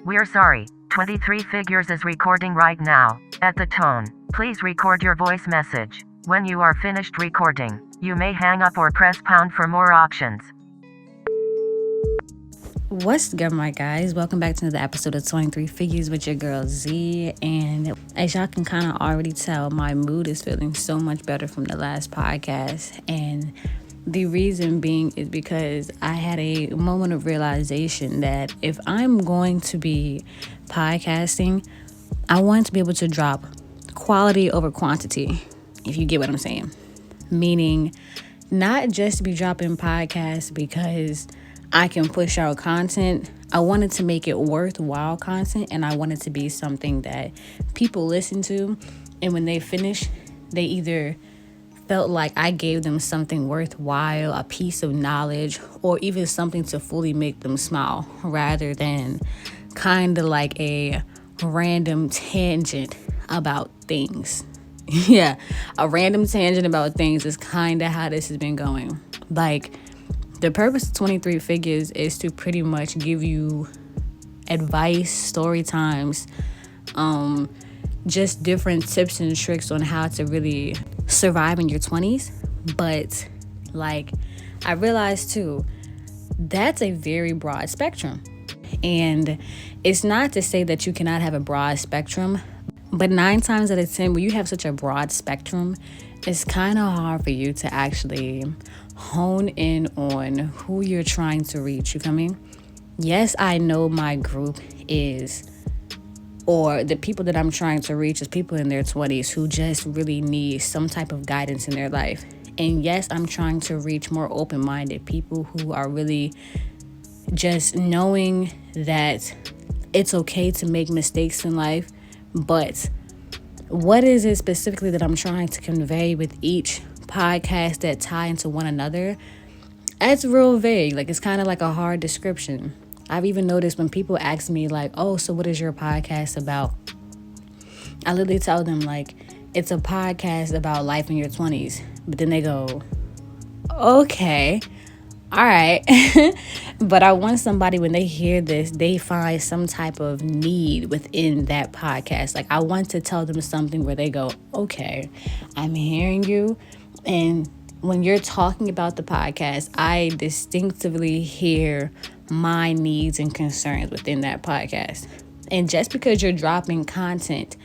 We're sorry. 23 Figures is recording right now. At the tone, please record your voice message. When you are finished recording, you may hang up or press pound for more options. What's good, my guys? Welcome back to another episode of 23 Figures with your girl Z. And as y'all can kind of already tell, my mood is feeling so much better from the last podcast. And the reason being is because I had a moment of realization that if I'm going to be podcasting, I want to be able to drop quality over quantity, if you get what I'm saying. Meaning, not just be dropping podcasts because I can push out content. I wanted to make it worthwhile content, and I wanted to be something that people listen to, and when they finish, they either felt like I gave them something worthwhile, a piece of knowledge, or even something to fully make them smile, rather than kind of like a random tangent about things. Yeah, a random tangent about things is kind of how this has been going. Like, the purpose of 23 Figures is to pretty much give you advice, story times, just different tips and tricks on how to really survive in your 20s. But like, I realized too, that's a very broad spectrum. And it's not to say that you cannot have a broad spectrum, but 9 times out of 10, when you have such a broad spectrum, it's kind of hard for you to actually hone in on who you're trying to reach. You feel me? Yes, I know my group is, or the people that I'm trying to reach is people in their 20s who just really need some type of guidance in their life. And yes, I'm trying to reach more open-minded people who are really just knowing that it's okay to make mistakes in life. But what is it specifically that I'm trying to convey with each podcast that tie into one another? That's real vague. Like, it's kind of like a hard description. I've even noticed when people ask me like, oh, so what is your podcast about? I literally tell them like, it's a podcast about life in your 20s. But then they go, okay, all right. But I want somebody, when they hear this, they find some type of need within that podcast. Like, I want to tell them something where they go, okay, I'm hearing you. And when you're talking about the podcast, I distinctively hear my needs and concerns within that podcast. And just because you're dropping content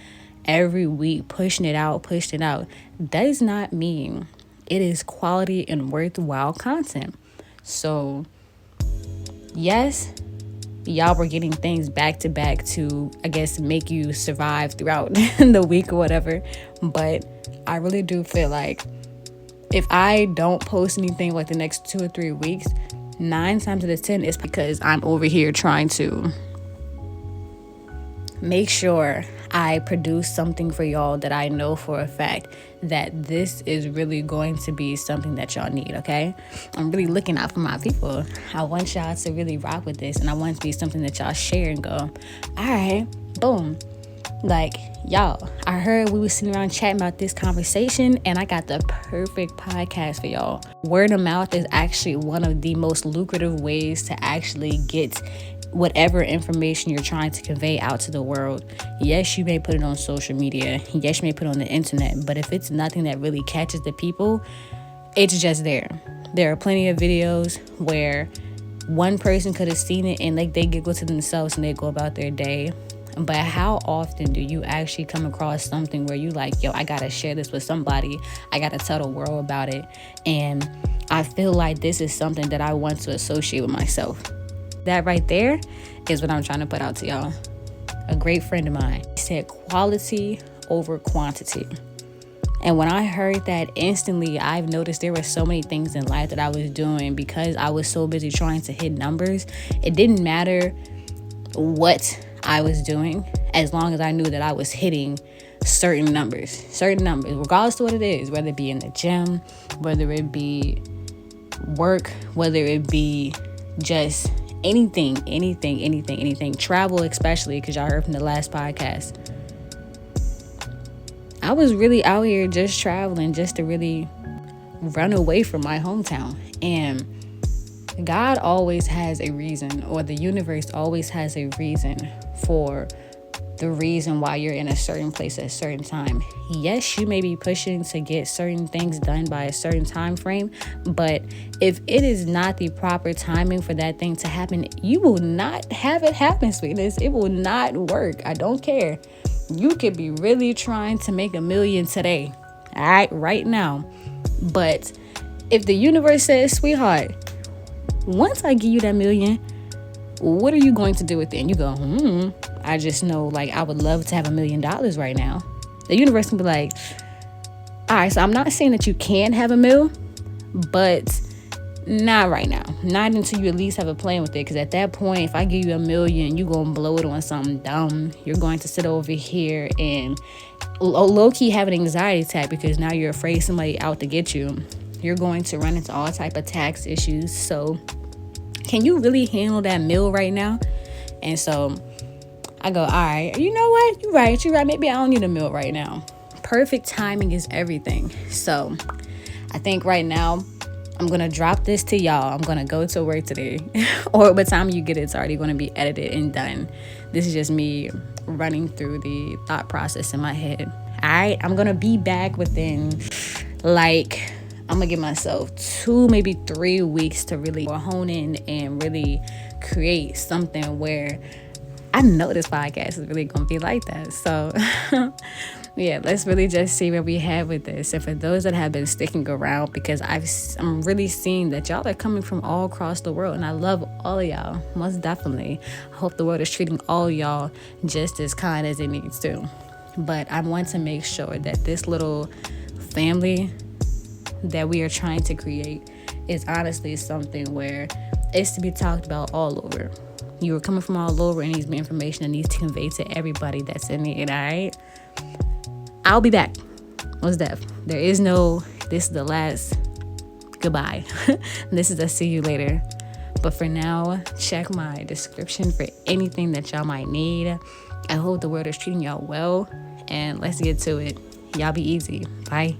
every week, pushing it out, that does not mean it is quality and worthwhile content. So, yes, y'all were getting things back to back to, I guess, make you survive throughout the week or whatever. But I really do feel like if I don't post anything like the next 2 or 3 weeks, 9 times out of 10 is because I'm over here trying to make sure I produce something for y'all that I know for a fact that this is really going to be something that y'all need, okay? I'm really looking out for my people. I want y'all to really rock with this, and I want it to be something that y'all share and go, all right, boom. Like, y'all, I heard we were sitting around chatting about this conversation, and I got the perfect podcast for y'all. Word of mouth is actually one of the most lucrative ways to actually get whatever information you're trying to convey out to the world. Yes, you may put it on social media. Yes, you may put it on the internet. But if it's nothing that really catches the people, it's just there. There are plenty of videos where one person could have seen it and like they giggle to themselves and they go about their day. But how often do you actually come across something where you like, yo, I gotta share this with somebody. I gotta tell the world about it. And I feel like this is something that I want to associate with myself. That right there is what I'm trying to put out to y'all. A great friend of mine said quality over quantity. And when I heard that, instantly, I've noticed there were so many things in life that I was doing because I was so busy trying to hit numbers. It didn't matter what I was doing as long as I knew that I was hitting certain numbers, regardless of what it is, whether it be in the gym, whether it be work, whether it be just anything, travel, especially because y'all heard from the last podcast. I was really out here just traveling just to really run away from my hometown. And God always has a reason, or the universe always has a reason for the reason why you're in a certain place at a certain time. Yes, you may be pushing to get certain things done by a certain time frame, but if it is not the proper timing for that thing to happen, you will not have it happen, sweetness. It will not work. I don't care. You could be really trying to make $1 million today, all right now. But if the universe says, sweetheart, once I give you that $1 million, what are you going to do with it? And you go, I just know, like, I would love to have $1 million right now. The universe can be like, all right, so I'm not saying that you can't have $1 million, but not right now. Not until you at least have a plan with it. Because at that point, if I give you $1 million, you're going to blow it on something dumb. You're going to sit over here and low-key have an anxiety attack because now you're afraid somebody out to get you. You're going to run into all type of tax issues. So can you really handle that meal right now? And so I go, all right, you know what? You're right. Maybe I don't need a meal right now. Perfect timing is everything. So I think right now I'm going to drop this to y'all. I'm going to go to work today. Or by the time you get it, it's already going to be edited and done. This is just me running through the thought process in my head. All right, I'm going to be back within I'm going to give myself 2, maybe 3 weeks to really hone in and really create something where I know this podcast is really going to be like that. So, yeah, let's really just see where we have with this. And for those that have been sticking around, because I'm really seeing that y'all are coming from all across the world. And I love all of y'all, most definitely. I hope the world is treating all y'all just as kind as it needs to. But I want to make sure that this little family that we are trying to create is honestly something where it's to be talked about all over. You are coming from all over, and needs to be information that needs to convey to everybody that's in it, all right? I'll be back. What's that? This is the last goodbye. This is a see you later. But for now, check my description for anything that y'all might need. I hope the world is treating y'all well, and let's get to it. Y'all be easy. Bye.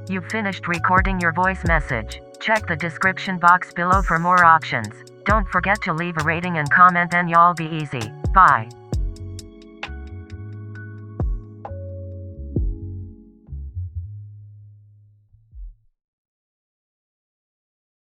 You've finished recording your voice message. Check the description box below for more options. Don't forget to leave a rating and comment, and y'all be easy. Bye.